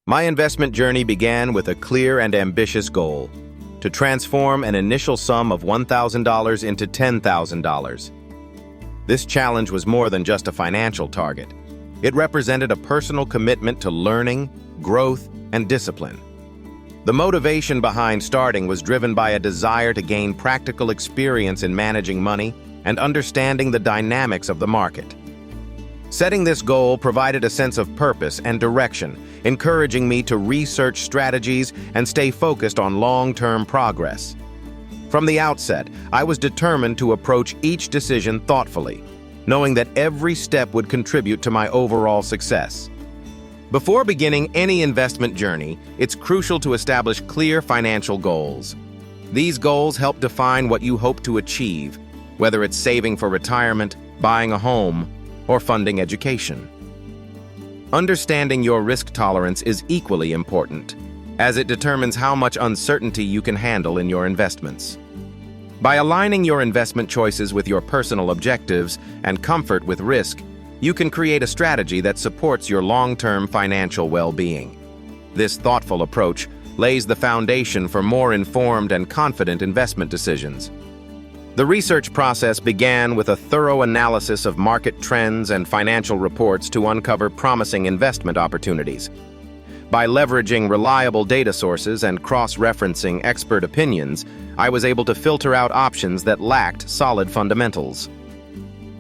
My investment journey began with a clear and ambitious goal: to transform an initial sum of $1,000 into $10,000. This challenge was more than just a financial target. It represented a personal commitment to learning, growth, and discipline. The motivation behind starting was driven by a desire to gain practical experience in managing money and understanding the dynamics of the market. Setting this goal provided a sense of purpose and direction, encouraging me to research strategies and stay focused on long-term progress. From the outset, I was determined to approach each decision thoughtfully, knowing that every step would contribute to my overall success. Before beginning any investment journey, it's crucial to establish clear financial goals. These goals help define what you hope to achieve, whether it's saving for retirement, buying a home, or funding education. Understanding your risk tolerance is equally important, as it determines how much uncertainty you can handle in your investments. By aligning your investment choices with your personal objectives and comfort with risk, you can create a strategy that supports your long-term financial well-being. This thoughtful approach lays the foundation for more informed and confident investment decisions. The research process began with a thorough analysis of market trends and financial reports to uncover promising investment opportunities. By leveraging reliable data sources and cross-referencing expert opinions, I was able to filter out options that lacked solid fundamentals.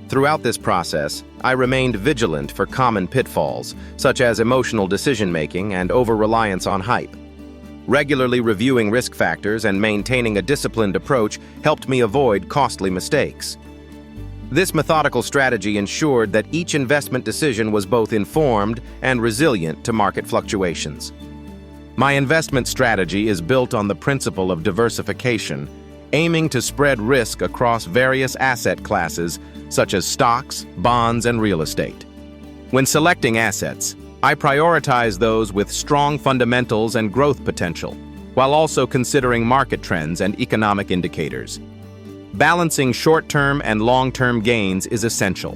Throughout this process, I remained vigilant for common pitfalls, such as emotional decision-making and over-reliance on hype. Regularly reviewing risk factors and maintaining a disciplined approach helped me avoid costly mistakes. This methodical strategy ensured that each investment decision was both informed and resilient to market fluctuations. My investment strategy is built on the principle of diversification, aiming to spread risk across various asset classes such as stocks, bonds, and real estate. When selecting assets, I prioritize those with strong fundamentals and growth potential, while also considering market trends and economic indicators. Balancing short-term and long-term gains is essential.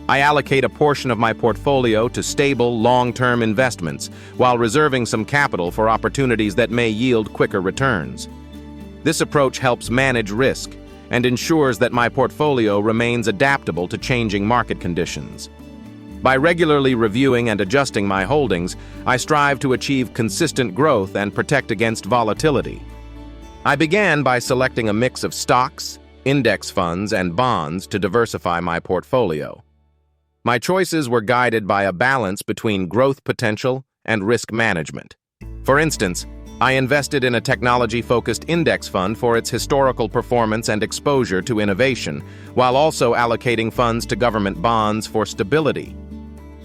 I allocate a portion of my portfolio to stable, long-term investments, while reserving some capital for opportunities that may yield quicker returns. This approach helps manage risk and ensures that my portfolio remains adaptable to changing market conditions. By regularly reviewing and adjusting my holdings, I strive to achieve consistent growth and protect against volatility. I began by selecting a mix of stocks, index funds, and bonds to diversify my portfolio. My choices were guided by a balance between growth potential and risk management. For instance, I invested in a technology-focused index fund for its historical performance and exposure to innovation, while also allocating funds to government bonds for stability.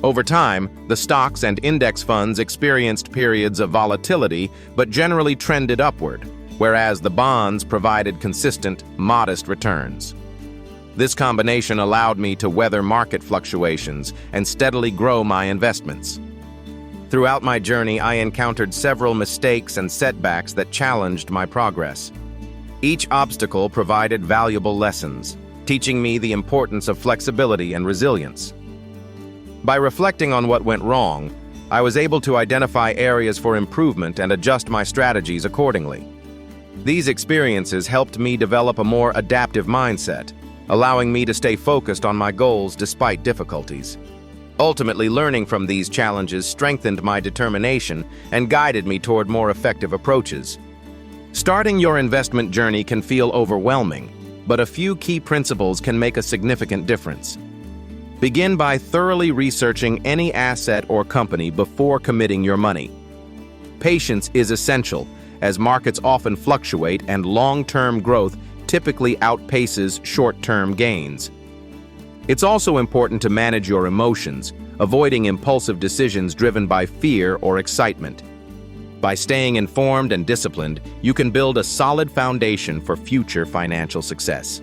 Over time, the stocks and index funds experienced periods of volatility but generally trended upward, whereas the bonds provided consistent, modest returns. This combination allowed me to weather market fluctuations and steadily grow my investments. Throughout my journey, I encountered several mistakes and setbacks that challenged my progress. Each obstacle provided valuable lessons, teaching me the importance of flexibility and resilience. By reflecting on what went wrong, I was able to identify areas for improvement and adjust my strategies accordingly. These experiences helped me develop a more adaptive mindset, allowing me to stay focused on my goals despite difficulties. Ultimately, learning from these challenges strengthened my determination and guided me toward more effective approaches. Starting your investment journey can feel overwhelming, but a few key principles can make a significant difference. Begin by thoroughly researching any asset or company before committing your money. Patience is essential, as markets often fluctuate and long-term growth typically outpaces short-term gains. It's also important to manage your emotions, avoiding impulsive decisions driven by fear or excitement. By staying informed and disciplined, you can build a solid foundation for future financial success.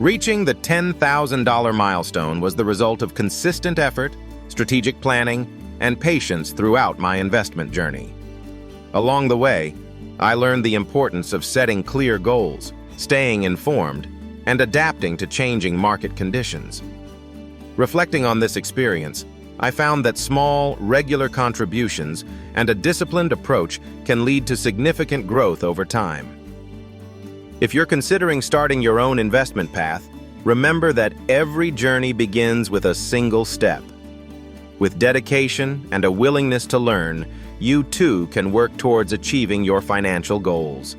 Reaching the $10,000 milestone was the result of consistent effort, strategic planning, and patience throughout my investment journey. Along the way, I learned the importance of setting clear goals, staying informed, and adapting to changing market conditions. Reflecting on this experience, I found that small, regular contributions and a disciplined approach can lead to significant growth over time. If you're considering starting your own investment path, remember that every journey begins with a single step. With dedication and a willingness to learn, you too can work towards achieving your financial goals.